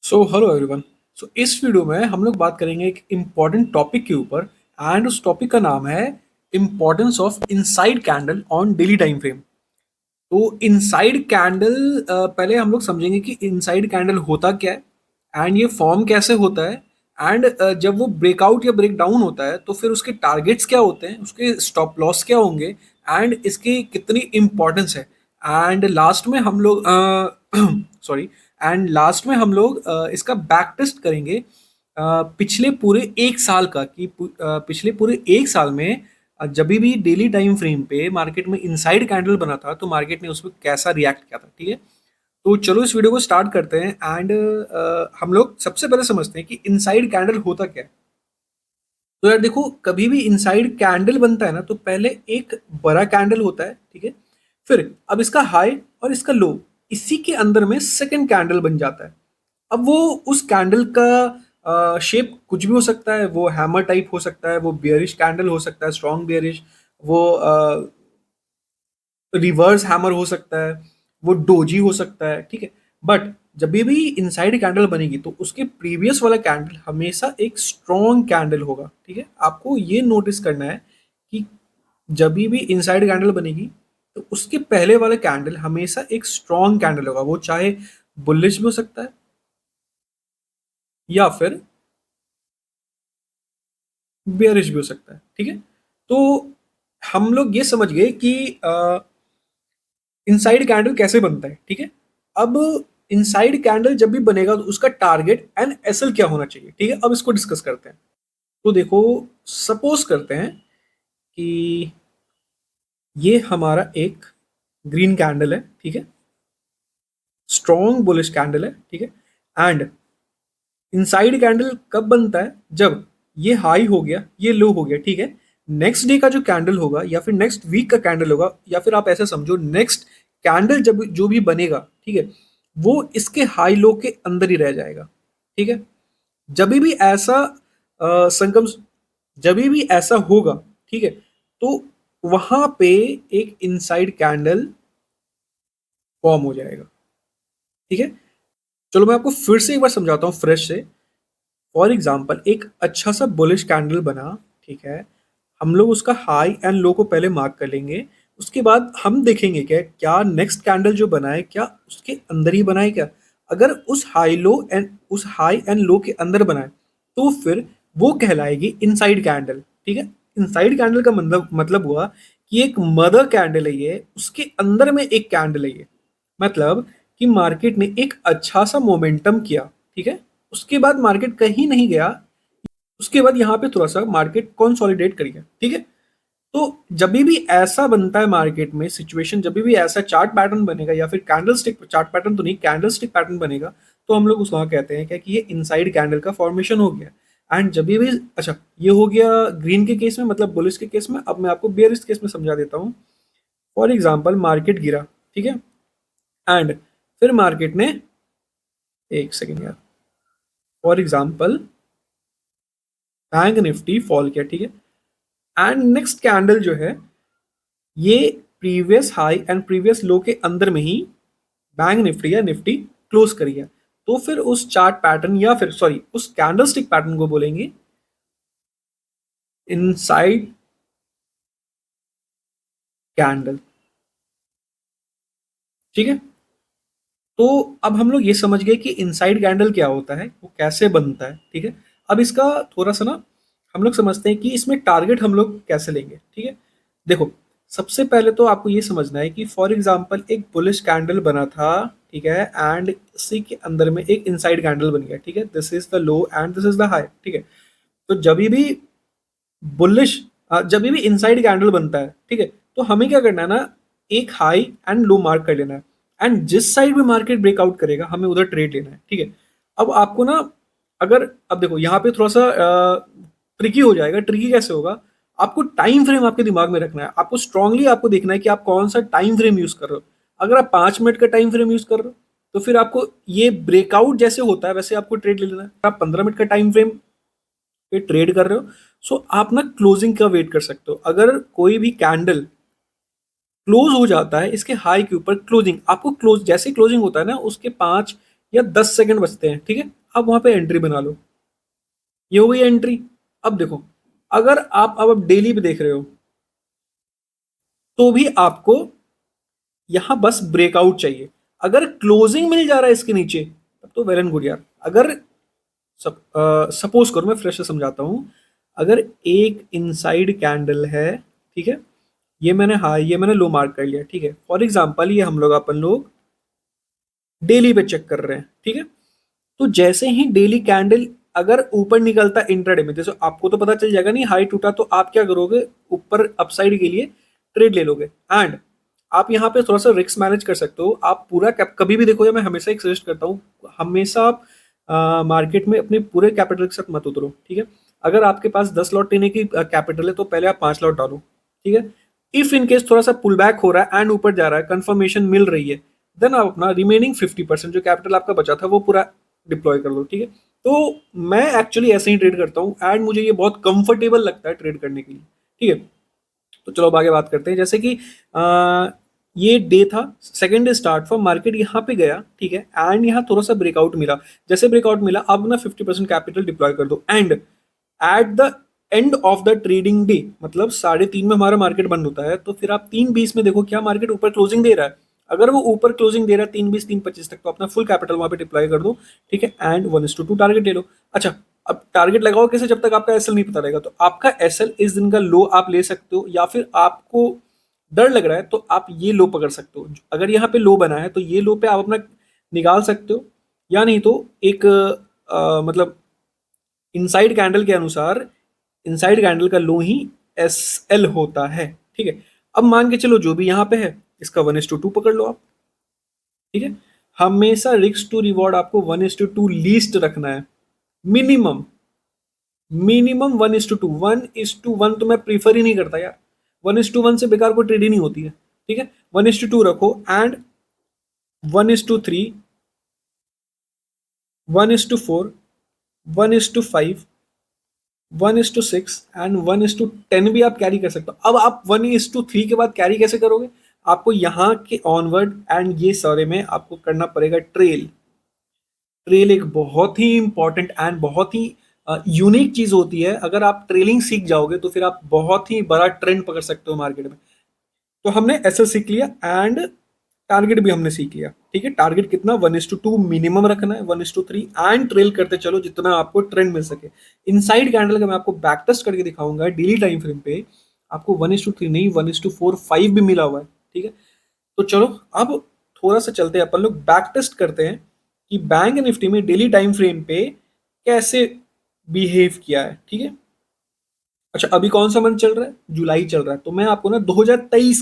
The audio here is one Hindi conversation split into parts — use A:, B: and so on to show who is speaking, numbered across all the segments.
A: Hello everyone. इस वीडियो में हम लोग बात करेंगे एक इम्पॉर्टेंट टॉपिक के ऊपर। एंड उस टॉपिक का नाम है importance of inside candle on daily time frame. तो इनसाइड कैंडल, पहले हम लोग समझेंगे कि इनसाइड कैंडल होता क्या है एंड ये फॉर्म कैसे होता है। एंड जब वो ब्रेकआउट या ब्रेक डाउन होता है तो फिर उसके टारगेट्स क्या होते हैं, उसके स्टॉप लॉस क्या होंगे एंड इसकी कितनी इम्पोर्टेंस है। एंड लास्ट में हम लोग सॉरी एंड लास्ट में हम लोग इसका बैक टेस्ट करेंगे पिछले पूरे एक साल का कि पिछले पूरे एक साल में जब भी डेली टाइम फ्रेम पे मार्केट में इनसाइड कैंडल बना था तो मार्केट ने उस पर कैसा रिएक्ट किया था। ठीक है, तो चलो इस वीडियो को स्टार्ट करते हैं। एंड हम लोग सबसे पहले समझते हैं कि इनसाइड कैंडल होता क्या है। तो यार देखो, कभी भी इनसाइड कैंडल बनता है ना तो पहले एक बड़ा कैंडल होता है। ठीक है, फिर अब इसका हाई और इसका लो, इसी के अंदर में सेकंड कैंडल बन जाता है। अब वो उस कैंडल का शेप कुछ भी हो सकता है, वो हैमर टाइप हो सकता है, वो बियरिश कैंडल हो सकता है, स्ट्रॉन्ग बियरिश, वो रिवर्स हैमर हो सकता है, वो डोजी हो सकता है। ठीक है, बट जब भी इनसाइड कैंडल बनेगी तो उसके प्रीवियस वाला कैंडल हमेशा एक स्ट्रॉन्ग कैंडल होगा। ठीक है, आपको ये नोटिस करना है कि जब भी इनसाइड कैंडल बनेगी तो उसके पहले वाला कैंडल हमेशा एक स्ट्रॉन्ग कैंडल होगा। वो चाहे बुलिश भी हो सकता है या फिर बेयरिश भी हो सकता है। ठीक है, तो हम लोग ये समझ गए कि इनसाइड कैंडल कैसे बनता है। ठीक है, अब इनसाइड कैंडल जब भी बनेगा तो उसका टारगेट एंड एसएल क्या होना चाहिए। ठीक है, अब इसको डिस्कस करते हैं। तो देखो, सपोज करते हैं कि ये हमारा एक ग्रीन कैंडल है। ठीक है, स्ट्रॉन्ग बुलिश कैंडल है। ठीक है, एंड इनसाइड कैंडल कब बनता है, जब ये हाई हो गया, ये लो हो गया। ठीक है, नेक्स्ट डे का जो कैंडल होगा या फिर नेक्स्ट वीक का कैंडल होगा या फिर आप ऐसे समझो नेक्स्ट कैंडल जब जो भी बनेगा, ठीक है, वो इसके हाई लो के अंदर ही रह जाएगा। ठीक है, जब भी ऐसा संगम, जब भी ऐसा होगा, ठीक है, तो वहां पे एक इनसाइड कैंडल फॉर्म हो जाएगा। ठीक है, चलो मैं आपको फिर से एक बार समझाता हूँ फ्रेश से। फॉर एग्जाम्पल, एक अच्छा सा बुलिश कैंडल बना। ठीक है, हम लोग उसका हाई एंड लो को पहले मार्क कर लेंगे। उसके बाद हम देखेंगे क्या क्या नेक्स्ट कैंडल जो बना है क्या उसके अंदर ही बना है क्या। अगर उस हाई एंड लो के अंदर बना है तो फिर वो कहलाएगी इनसाइड कैंडल। ठीक है, इनसाइड कैंडल का मतलब हुआ कि एक मदर कैंडल है ये, उसके अंदर में एक कैंडल है ये। मतलब कि मार्केट ने एक अच्छा सा मोमेंटम किया। ठीक है, उसके बाद मार्केट कहीं नहीं गया, उसके बाद यहाँ पे थोड़ा सा मार्केट कंसोलिडेट कर गया। ठीक है, तो जब भी ऐसा बनता है मार्केट में सिचुएशन, जब भी ऐसा चार्ट पैटर्न बनेगा या फिर कैंडल स्टिक चार्ट पैटर्न तो नहीं, कैंडल स्टिक पैटर्न बनेगा, तो हम लोग उसको कहते हैं क्या कि ये इनसाइड कैंडल का फॉर्मेशन हो गया। एंड जब भी अच्छा, ये हो गया ग्रीन के केस में, मतलब बुलिश के केस में। अब मैं आपको बेयरिश केस में समझा देता हूँ। फॉर एग्जाम्पल, मार्केट गिरा। ठीक है, एंड फिर मार्केट ने, एक सेकेंड यार, for example bank Nifty fall किया। ठीक है, एंड नेक्स्ट कैंडल जो है ये प्रीवियस हाई एंड प्रीवियस लो के अंदर में ही बैंक निफ्टी या निफ्टी क्लोज करी है। तो फिर उस चार्ट पैटर्न या फिर सॉरी उस कैंडलस्टिक पैटर्न को बोलेंगे इनसाइड कैंडल। ठीक है, तो अब हम लोग ये समझ गए कि इनसाइड कैंडल क्या होता है, वो कैसे बनता है। ठीक है, अब इसका थोड़ा सा ना हम लोग समझते हैं कि इसमें टारगेट हम लोग कैसे लेंगे। ठीक है, देखो, सबसे पहले तो आपको ये समझना है कि फॉर एग्जांपल एक बुलिश कैंडल बना था। ठीक है, एंड इसी के अंदर में एक इनसाइड कैंडल बन गया। ठीक है, this is the low and this is the high. ठीक है, तो बुलिश जब भी इनसाइड कैंडल बनता है, ठीक है, तो हमें क्या करना है ना, एक हाई एंड लो मार्क कर लेना है। एंड जिस साइड में मार्केट ब्रेकआउट करेगा हमें उधर ट्रेड लेना है। ठीक है, अब आपको ना, अगर अब देखो यहाँ पे थोड़ा सा ट्रिकी हो जाएगा। ट्रिकी कैसे होगा, आपको टाइम फ्रेम आपके दिमाग में रखना है। आपको स्ट्रांगली आपको देखना है कि आप कौन सा टाइम फ्रेम यूज कर रहे हो। अगर आप 5 मिनट का टाइम फ्रेम यूज कर रहे हो तो फिर आपको ये ब्रेकआउट जैसे होता है वैसे आपको ट्रेड ले लेना है। आप 15 मिनट का टाइम फ्रेम पे ट्रेड कर रहे हो, सो आप ना क्लोजिंग का वेट कर सकते हो। अगर कोई भी कैंडल क्लोज हो जाता है इसके हाई के ऊपर, क्लोजिंग आपको क्लोज जैसे क्लोजिंग होता है ना उसके 5 या 10 सेकंड बचते हैं, ठीक है, आप वहां पे एंट्री बना लो। ये हो गई एंट्री। अब देखो, अगर आप अब डेली पे देख रहे हो तो भी आपको यहां बस ब्रेकआउट चाहिए। अगर क्लोजिंग मिल जा रहा है इसके नीचे तब तो वेल एंड गुड यार। अगर सपोज करो, मैं फ्रेश से समझाता हूं, अगर एक इनसाइड कैंडल है, ठीक है, ये मैंने हाई ये मैंने लो मार्क कर लिया, ठीक है, फॉर एग्जांपल ये हम लोग अपन लोग डेली पे चेक कर रहे हैं, ठीक है। तो जैसे ही डेली कैंडल अगर ऊपर निकलता इंट्राडे में, जैसे आपको तो पता चल जाएगा नहीं हाई टूटा, तो आप क्या करोगे, ऊपर अपसाइड के लिए ट्रेड ले लोगे। एंड आप यहाँ पे थोड़ा सा रिस्क मैनेज कर सकते हो। आप पूरा कैप कभी भी देखो, या मैं हमेशा एक सजेस्ट करता हूँ, हमेशा आप मार्केट में अपने पूरे कैपिटल के साथ मत उतरो, ठीक है। अगर आपके पास 10 लॉट लेने की कैपिटल है तो पहले आप 5 लॉट डालो, ठीक है। इफ इन केस थोड़ा सा पुल बैक हो रहा है एंड ऊपर जा रहा है, कंफर्मेशन मिल रही है, देन आप अपना रिमेनिंग 50% जो कैपिटल आपका बचा था वो पूरा डिप्लॉय कर दो, ठीक है। तो मैं एक्चुअली ऐसे ही ट्रेड करता हूँ एंड मुझे ये बहुत कंफर्टेबल लगता है ट्रेड करने के लिए, ठीक है। तो चलो अब आगे बात करते हैं। जैसे कि ये डे था, second day start for market यहाँ पे गया, ठीक है, एंड यहाँ थोड़ा सा ब्रेकआउट मिला। जैसे ब्रेकआउट मिला, अब ना 50% कैपिटल डिप्लॉय कर दो। And at the end of the trading day, मतलब 3:30 में हमारा मार्केट बंद होता है, तो फिर आप 3:20 में देखो क्या मार्केट ऊपर क्लोजिंग दे रहा है। अगर वो ऊपर क्लोजिंग दे रहा है 3:20 3:25 तक, तो अपना फुल कैपिटल वहां पे डिप्लॉय कर दो, ठीक है, एंड 1:2 टारगेट ले लो। अच्छा, अब टारगेट लगाओ कैसे, जब तक आपका एसएल नहीं पता रहेगा। तो आपका एसएल इस दिन का लो आप ले सकते हो, या फिर आपको डर लग रहा है तो आप ये लो पकड़ सकते हो। अगर यहाँ पे लो बना है तो ये लो पे आप अपना निकाल सकते हो, या नहीं तो एक मतलब इनसाइड कैंडल के अनुसार इनसाइड कैंडल का लो ही एस एल होता है, ठीक है। अब मान के चलो जो भी यहाँ पे है इसका 1:2 पकड़ लो आप, ठीक है। हमेशा रिस्क टू रिवॉर्ड आपको 1:2 लीस्ट रखना है, मिनिमम। मिनिमम 1:2, 1:1 तो मैं प्रीफर ही नहीं करता यार। 1:1 से बेकार कोई ट्रेड ही नहीं होती है, ठीक है। 1:2 रखो, एंड 1:3, 1:4, 1:5, 1:6 एंड 1:10 भी आप कैरी कर सकते हो। अब आप 1:3 के बाद कैरी कैसे करोगे, आपको यहाँ के ऑनवर्ड एंड ये सारे में आपको करना पड़ेगा ट्रेल। ट्रेल एक बहुत ही इंपॉर्टेंट एंड बहुत ही यूनिक चीज होती है। अगर आप ट्रेलिंग सीख जाओगे तो फिर आप बहुत ही बड़ा ट्रेंड पकड़ सकते हो मार्केट में। तो हमने एसएल सीख लिया एंड टारगेट भी हमने सीख लिया, ठीक है। टारगेट कितना, 1:2 मिनिमम रखना है, 1:3, एंड ट्रेल करते चलो जितना आपको ट्रेंड मिल सके। इनसाइड कैंडल का मैं आपको बैक टेस्ट करके दिखाऊंगा डेली टाइम फ्रेम पे, आपको 1:3 नहीं 1:4 5 भी मिला हुआ है, ठीक है। तो चलो अब थोड़ा सा चलते हैं, अपन लोग बैक टेस्ट करते हैं कि बैंक निफ्टी में डेली टाइम फ्रेम पे कैसे बिहेव किया है, ठीक है। अच्छा, अभी कौन सा मंथ चल रहा है, जुलाई चल रहा है। तो मैं आपको ना 2023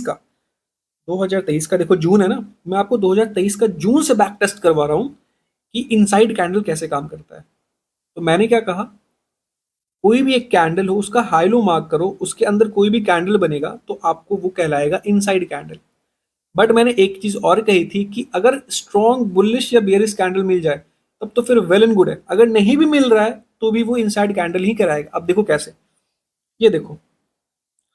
A: का देखो जून है ना, मैं आपको 2023 का जून से बैक टेस्ट करवा रहा हूं कि इनसाइड कैंडल कैसे काम करता है। तो मैंने क्या कहा, कोई भी एक कैंडल हो उसका हाई लो मार्क करो, उसके अंदर कोई भी कैंडल बनेगा तो आपको वो कहलाएगा इनसाइड कैंडल। बट मैंने एक चीज और कही थी कि अगर स्ट्रॉन्ग बुलिश या बेयरिश कैंडल मिल जाए तब तो फिर वेल एंड गुड है। अगर नहीं भी मिल रहा है तो भी वो इनसाइड कैंडल ही कराएगा। अब देखो कैसे, ये देखो,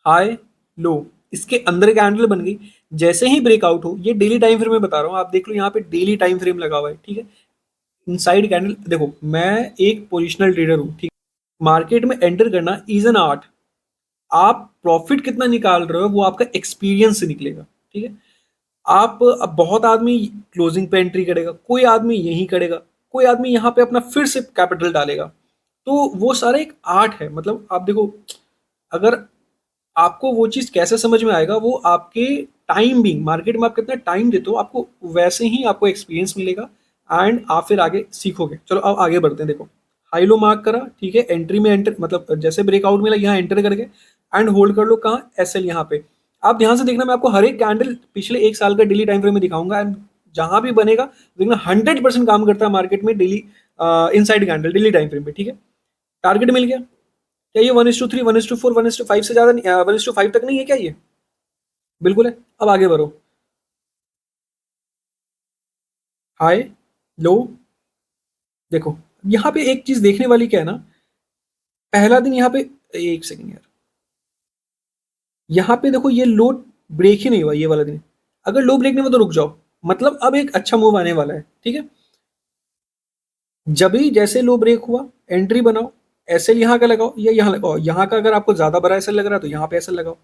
A: हाई लो, इसके अंदर कैंडल बन गई। जैसे ही ब्रेकआउट हो, ये डेली टाइम फ्रेम में बता रहा हूं, आप देख लो यहाँ पे डेली टाइम फ्रेम लगा हुआ है, ठीक है। इनसाइड कैंडल देखो, मैं एक पोजिशनल ट्रेडर हूँ, ठीक। मार्केट में एंटर करना इज एन आर्ट। आप प्रॉफिट कितना निकाल रहे हो वो आपका एक्सपीरियंस से निकलेगा, ठीक है। आप अब बहुत आदमी क्लोजिंग पे एंट्री करेगा, कोई आदमी यहीं करेगा, कोई आदमी यहाँ पे अपना फिर से कैपिटल डालेगा। तो वो सारा एक आर्ट है। मतलब आप देखो, अगर आपको वो चीज कैसे समझ में आएगा, वो आपके टाइम बिंग मार्केट में आप कितना टाइम देते हो, आपको वैसे ही आपको एक्सपीरियंस मिलेगा एंड आप फिर आगे सीखोगे। चलो अब आगे बढ़ते हैं। देखो, हाई लो मार्क करा, ठीक है, एंट्री में एंटर, मतलब जैसे ब्रेकआउट मिला यहाँ एंटर करके एंड होल्ड कर लो, कहाँ, एसएल यहाँ पे। आप ध्यान से देखना, मैं आपको हर एक कैंडल पिछले 1 साल का डेली टाइम फ्रेम में दिखाऊंगा एंड जहां भी बनेगा देखना 100% काम करता है मार्केट में daily inside candle daily time frame पे, ठीक है। टारगेट मिल गया क्या, ये 1:3 1:4 1:5 से ज्यादा 1:5 तक नहीं है क्या ये, बिल्कुल है। अब आगे बढ़ो, हाई लो, देखो यहाँ पे एक चीज देखने वाली क्या है ना, पहला दिन यहाँ पे, एक सेकंड यार, यहाँ पे देखो ये लो ब्रेक ही नहीं हुआ ये वाला दिन। अगर लो ब्रेक नहीं हुआ तो रुक जाओ, मतलब अब एक अच्छा मूव आने वाला है, ठीक है। जब ही जैसे लो ब्रेक हुआ एंट्री बनाओ, एसएल यहाँ का लगाओ या यहाँ लगाओ, यहाँ का अगर आपको ज्यादा बड़ा एसएल लग रहा है तो यहाँ पे एसएल लगाओ,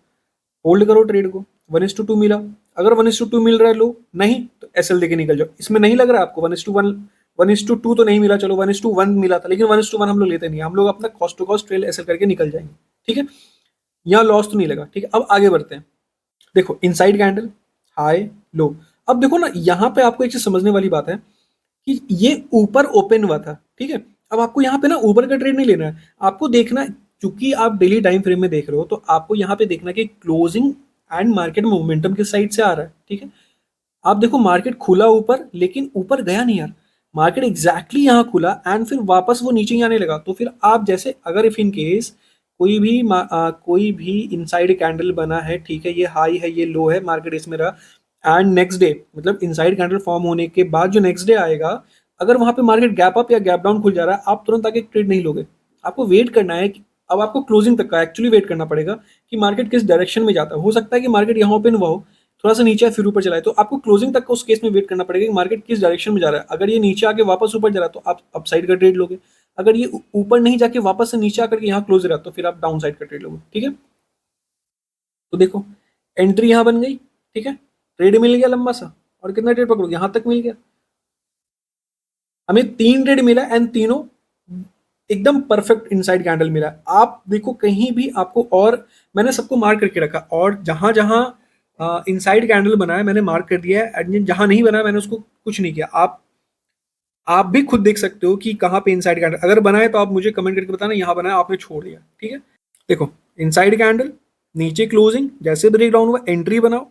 A: होल्ड करो ट्रेड को। 1:2 मिला, अगर 1:2 मिल रहा है लो, नहीं तो एसएल देके निकल जाओ। इसमें नहीं लग रहा है आपको 1:1, 1:2 तो नहीं मिला, चलो 1:1 मिला था, लेकिन 1:1 हम लोग लेते नहीं, हम लोग अपना cost to cost trail SL करके निकल जाएंगे, ठीक है। यहाँ लॉस तो नहीं लगा, ठीक है। अब आगे बढ़ते हैं। देखो इनसाइड कैंडल, हाई, लो। अब देखो ना, यहाँ पे आपको एक चीज समझने वाली बात है कि ये ऊपर ओपन हुआ था, ठीक है। अब आपको यहाँ पे ना ऊपर का ट्रेड नहीं लेना है, आपको देखना है, क्योंकि आप डेली टाइम फ्रेम में देख रहे हो तो आपको यहाँ पे देखना है कि क्लोजिंग एंड मार्केट मोमेंटम किस साइड से आ रहा है, ठीक है। आप देखो मार्केट खुला ऊपर, लेकिन ऊपर गया नहीं यार, मार्केट एग्जैक्टली यहाँ खुला एंड फिर वापस वो नीचे ही आने लगा। तो फिर आप जैसे अगर इफ इन केस कोई भी इनसाइड कैंडल बना है, ठीक है, ये हाई है ये लो है, मार्केट इसमें रहा एंड नेक्स्ट डे, मतलब इनसाइड कैंडल फॉर्म होने के बाद जो नेक्स्ट डे आएगा, अगर वहां पे मार्केट गैप अप या गैप डाउन खुल जा रहा है, आप तुरंत आके ट्रेड नहीं लोगे, आपको वेट करना है अब आपको क्लोजिंग तक का एक्चुअली वेट करना पड़ेगा कि मार्केट किस डायरेक्शन में जाता है। हो सकता है कि मार्केट यहाँ ओपन हुआ हो, थोड़ा सा नीचे फिर ऊपर चला है, तो आपको क्लोजिंग तक का उस केस में वेट करना पड़ेगा कि मार्केट किस डायरेक्शन में जा रहा है। अगर ये नीचे आके वापस ऊपर जा रहा है तो आप अप साइड का ट्रेड लोगे, अगर ये ऊपर नहीं जाके वापस से नीचे आकर के यहाँ क्लोज रहा तो फिर आप डाउन साइड का ट्रेड लोगे, ठीक है। तो देखो एंट्री यहाँ बन गई, ठीक है, ट्रेड मिल गया लंबा सा, और कितना ट्रेड पकड़ोगे, यहाँ तक मिल गया, हमें 3 ट्रेड मिला एंड तीनों एकदम परफेक्ट इनसाइड कैंडल मिला। आप देखो कहीं भी आपको, और मैंने सबको मार्क करके रखा, और जहां जहां इनसाइड कैंडल बना है मैंने मार्क कर दिया है, and जहां नहीं बना है मैंने उसको कुछ नहीं किया। आप भी खुद देख सकते हो कि कहाँ पे इनसाइड कैंडल अगर बना है, तो आप मुझे कमेंट करके बताना यहाँ बना है आपने छोड़ दिया, ठीक है। देखो इनसाइड कैंडल, नीचे क्लोजिंग, जैसे ब्रेक डाउन हुआ एंट्री बनाओ,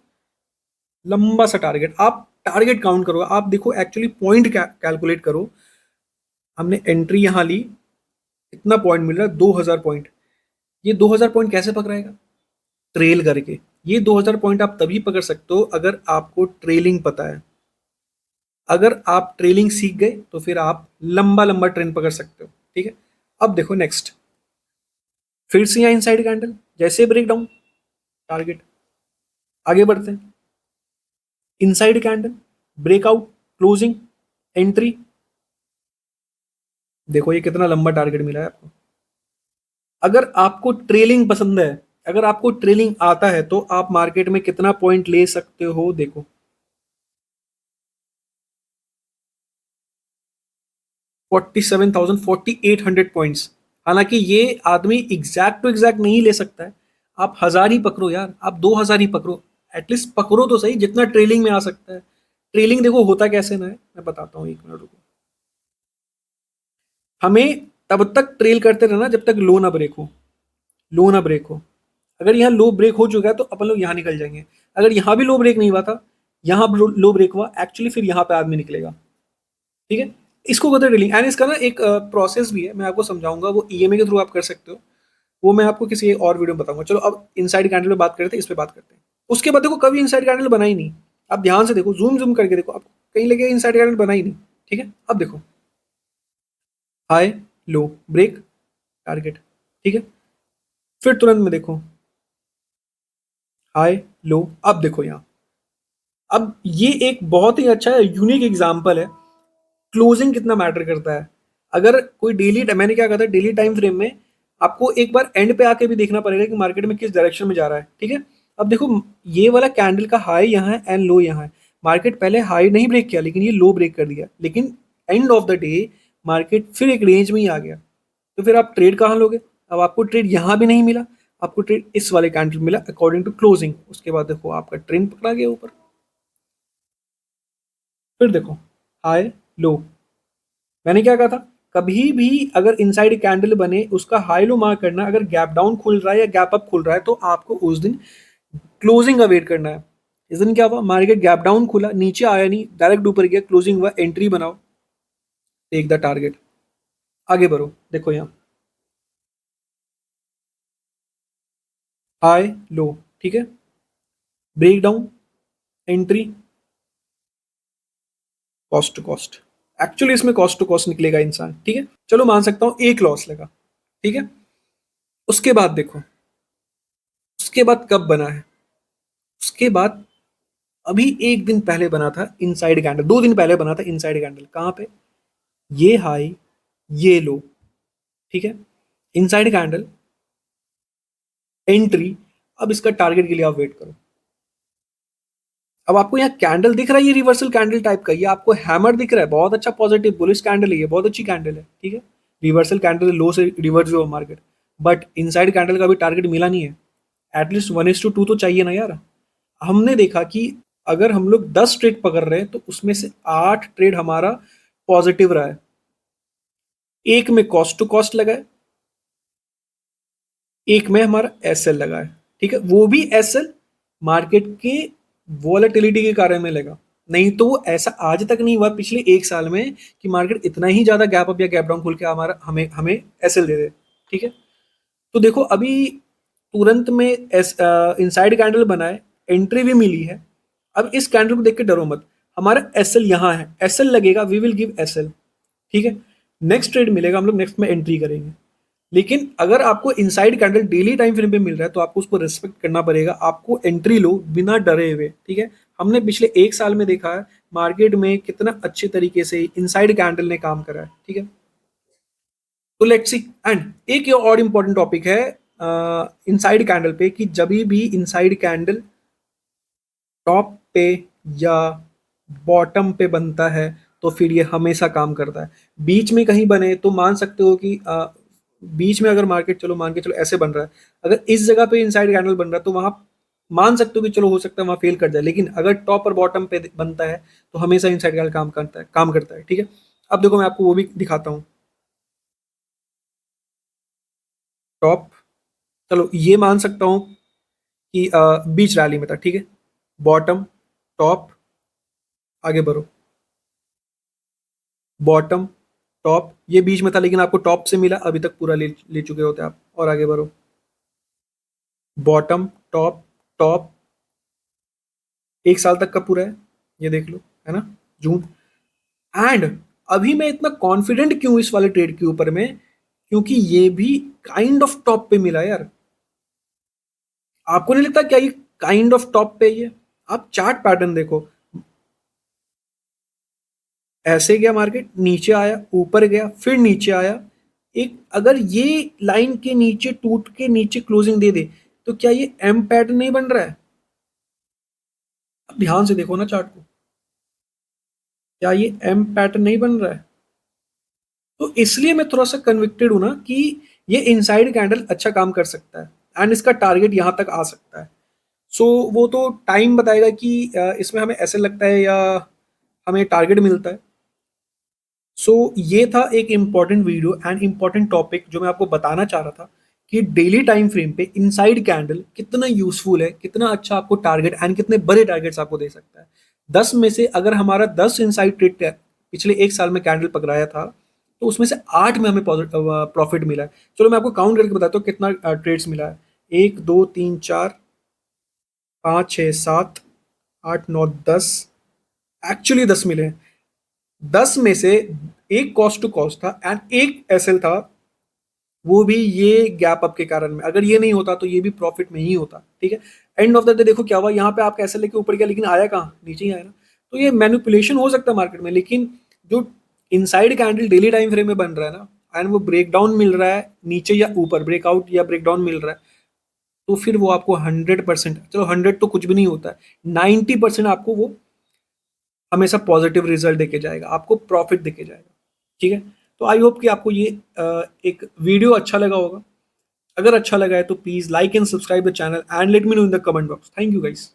A: लंबा सा टारगेट, आप टारगेट काउंट करो, आप देखो एक्चुअली पॉइंट कैलकुलेट करो। हमने एंट्री यहाँ ली, कितना पॉइंट मिल रहा है, 2000 पॉइंट। ये 2000 पॉइंट कैसे पकड़ाएगा, ट्रेल करके। ये 2000 पॉइंट आप तभी पकड़ सकते हो अगर आपको ट्रेलिंग पता है। अगर आप ट्रेलिंग सीख गए तो फिर आप लंबा लंबा ट्रेंड पकड़ सकते हो, ठीक है। अब देखो नेक्स्ट, फिर से यहाँ इनसाइड कैंडल, जैसे ब्रेक डाउन, टारगेट, आगे बढ़ते हैं। Inside candle, breakout, closing, entry, देखो ये कितना लंबा टारगेट मिला है आपको। अगर आपको ट्रेलिंग पसंद है, अगर आपको ट्रेलिंग आता है, तो आप मार्केट में कितना पॉइंट ले सकते हो, देखो 47,000, 4800 पॉइंट्स। हालांकि ये आदमी एग्जैक्ट टू एग्जैक्ट नहीं ले सकता है, आप 1000 ही पकड़ो यार, आप 2000 ही पकड़ो, एटलीस्ट पकड़ो तो सही जितना ट्रेलिंग में आ सकता है। ट्रेलिंग देखो होता कैसे ना है, मैं बताता हूँ, 1 मिनट रुको। हमें तब तक ट्रेल करते रहना जब तक लो ना ब्रेक हो, लो ना ब्रेक हो। अगर यहाँ लो ब्रेक हो चुका है तो अपन लोग यहाँ निकल जाएंगे। अगर यहाँ भी लो ब्रेक नहीं हुआ था, यहाँ लो ब्रेक हुआ एक्चुअली, फिर यहाँ पे आदमी निकलेगा, ठीक है। इसको कहते हैं ड्रिलिंग, एंड इसका ना एक प्रोसेस भी है, मैं आपको समझाऊंगा, वो ईएमए के थ्रू आप कर सकते हो, वो मैं आपको किसी और वीडियो में बताऊंगा। चलो अब इनसाइड कैंडल पे बात करते हैं, इस पे बात करते हैं। उसके बाद देखो कभी इनसाइड कैंडल बना ही नहीं, आप ध्यान से देखो, जूम जूम करके देखो, आपको कहीं लगे इनसाइड कैंडल बना ही नहीं, ठीक है। अब देखो हाई, लो, ब्रेक, टारगेट, ठीक है। फिर तुरंत में देखो हाई, लो, अब देखो यहाँ, अब ये एक बहुत ही अच्छा यूनिक एग्जांपल है, क्लोजिंग कितना मैटर करता है। अगर कोई डेली, मैंने क्या कहा था, डेली टाइम फ्रेम में आपको एक बार एंड पे आके भी देखना पड़ेगा कि मार्केट में किस डायरेक्शन में जा रहा है, ठीक है। अब देखो ये वाला कैंडल का हाई यहाँ है एंड लो यहाँ है, मार्केट पहले हाई नहीं ब्रेक किया लेकिन ये लो ब्रेक कर दिया, लेकिन end of the day market फिर एक रेंज में ही आ गया। तो फिर आप ट्रेड कहाँ लोगे, अब आपको ट्रेड यहाँ भी नहीं मिला, आपको ट्रेड इस वाले कैंडल मिला अकॉर्डिंग टू क्लोजिंग। उसके बाद देखो आपका ट्रेंड पकड़ा गया ऊपर। फिर देखो हाई, लो, मैंने क्या कहा था, कभी भी अगर इनसाइड कैंडल बने उसका हाई लो मार्क करना, अगर गैप डाउन खुल रहा है या गैप अप खुल रहा है तो आपको उस दिन क्लोजिंग का वेट करना है। इस दिन क्या हुआ, मार्केट गैप डाउन खुला, नीचे आया नहीं, डायरेक्ट ऊपर गया, क्लोजिंग हुआ, एंट्री बनाओ, टेक द टारगेट, आगे बढ़ो। देखो यहाँ हाई, लो, ठीक है, break down, entry, cost to cost, actually इसमें कॉस्ट टू कॉस्ट निकलेगा इंसान, ठीक है। चलो मान सकता हूँ एक लॉस लगा, ठीक है। उसके बाद देखो, उसके बाद कब बना है, उसके बाद अभी एक दिन पहले बना था इनसाइड कैंडल, 2 दिन पहले बना था इनसाइड कैंडल, कहाँ पे, ये हाई ये लो, ठीक है, इनसाइड कैंडल, एंट्री। अब इसका टारगेट के लिए आप वेट करो। अब आपको यहाँ कैंडल दिख रहा है, ये रिवर्सल कैंडल टाइप का, ये आपको हैमर दिख रहा है, बहुत अच्छा पॉजिटिव बुलिश कैंडल है, ये बहुत अच्छी कैंडल है, ठीक है। रिवर्सल कैंडल लो से रिवर्स हुआ मार्केट, बट इनसाइड कैंडल का भी टारगेट मिला नहीं है। एटलीस्ट 1:2 तो चाहिए ना यार। हमने देखा कि अगर हम लोग 10 ट्रेड पकड़ रहे हैं तो उसमें से 8 ट्रेड हमारा पॉजिटिव रहा है, एक में कॉस्ट टू कॉस्ट लगा है, एक में हमारा एसएल लगा है, ठीक है, वो भी एसएल मार्केट के वॉलेटिलिटी के कारण में लगा। नहीं तो वो ऐसा आज तक नहीं हुआ पिछले एक साल में कि मार्केट इतना ही ज्यादा गैप अप या गैप डाउन खुल के हमारा हमें हमें एसएल दे दे, ठीक है। तो देखो अभी तुरंत में इनसाइड कैंडल बना है, एंट्री भी मिली है। अब इस कैंडल को देख के डरो मत, हमारा एसएल यहाँ है, एसएल लगेगा, वी विल गिव एसएल, ठीक है। नेक्स्ट ट्रेड मिलेगा, हम लोग नेक्स्ट में एंट्री करेंगे। लेकिन अगर आपको inside candle daily time frame पे मिल रहा है तो आपको उसको रिस्पेक्ट करना पड़ेगा, आपको एंट्री लो बिना डरे हुए, ठीक है। हमने पिछले एक साल में देखा है मार्केट में कितना अच्छे तरीके से इनसाइड कैंडल ने काम करा है, ठीक है। तो लेट्स सी। एंड एक और इम्पॉर्टेंट टॉपिक है इनसाइड कैंडल पे, कि जब भी इनसाइड कैंडल टॉप पे या बॉटम पे बनता है तो फिर ये हमेशा काम करता है। बीच में कहीं बने तो मान सकते हो कि बीच में अगर मार्केट चलो मान के चलो ऐसे बन रहा है, अगर इस जगह पे इनसाइड कैंडल बन रहा है तो वहां मान सकते हो कि चलो हो सकता है वहां फेल कर जाए, लेकिन अगर टॉप और बॉटम पे बनता है तो हमेशा इनसाइड कैंडल काम करता है, ठीक है। अब देखो मैं आपको वो भी दिखाता हूँ। टॉप, चलो ये मान सकता हूँ कि बीच रैली में था, ठीक है। बॉटम, टॉप, आगे बढ़ो, बॉटम, टॉप, ये बीच में था लेकिन आपको टॉप से मिला, अभी तक पूरा ले ले चुके होते आप, और आगे बढ़ो, बॉटम, टॉप, टॉप, एक साल तक का पूरा है, ये देख लो, है ना, जून। एंड अभी मैं इतना कॉन्फिडेंट क्यों इस वाले ट्रेड के ऊपर में, क्योंकि ये भी काइंड ऑफ टॉप पे मिला यार। आपको नहीं लगता क्या ये काइंड ऑफ टॉप पे ही है? आप चार्ट पैटर्न देखो, ऐसे गया मार्केट, नीचे आया, ऊपर गया, फिर नीचे आया, एक अगर ये लाइन के नीचे टूट के नीचे क्लोजिंग दे दे तो क्या ये एम पैटर्न नहीं बन रहा है? अब ध्यान से देखो ना चार्ट को, क्या ये एम पैटर्न नहीं बन रहा है? तो इसलिए मैं थोड़ा सा कन्विक्टेड हूं ना कि ये इनसाइड कैंडल अच्छा काम कर सकता है एंड इसका टारगेट यहां तक आ सकता है। सो वो तो टाइम बताएगा कि इसमें हमें ऐसे लगता है या हमें टारगेट मिलता है। सो ये था एक important video and important topic जो मैं आपको बताना चाह रहा था कि डेली टाइम फ्रेम पे इनसाइड कैंडल कितना यूजफुल है, कितना अच्छा आपको टारगेट एंड कितने बड़े टारगेट्स आपको दे सकता है। 10 में से अगर हमारा 10 इनसाइड ट्रेड पिछले एक साल में कैंडल पकड़ाया था तो उसमें से 8 में हमें प्रॉफिट मिला है। चलो मैं आपको काउंट करके बताता हूँ कितना ट्रेड्स मिला है। 1 2 3 4 5 6 7 8 9 10, एक्चुअली 10 मिले हैं। 10 में से एक कॉस्ट टू कॉस्ट था एंड एक एसएल था, वो भी ये गैप अप के कारण में, अगर ये नहीं होता तो ये भी प्रॉफिट में ही होता, ठीक है। एंड ऑफ द डे देखो क्या हुआ, यहाँ पे आपका एसएल लेके ऊपर गया लेकिन आया कहाँ, नीचे ही आया ना। तो ये मैनिपुलेशन हो सकता है मार्केट में, लेकिन जो inside candle daily time frame में बन रहा है ना एंड वो ब्रेकडाउन मिल रहा है नीचे या ऊपर, ब्रेकआउट या ब्रेकडाउन मिल रहा है, तो फिर वो आपको 100%, चलो 100 तो कुछ भी नहीं होता है, 90% आपको वो हमेशा पॉजिटिव रिजल्ट देके जाएगा, आपको प्रॉफिट देके जाएगा, ठीक है। तो आई होप कि आपको ये एक वीडियो अच्छा लगा होगा। अगर अच्छा लगा है तो please like and subscribe the channel and let me know in the comment box. Thank you guys.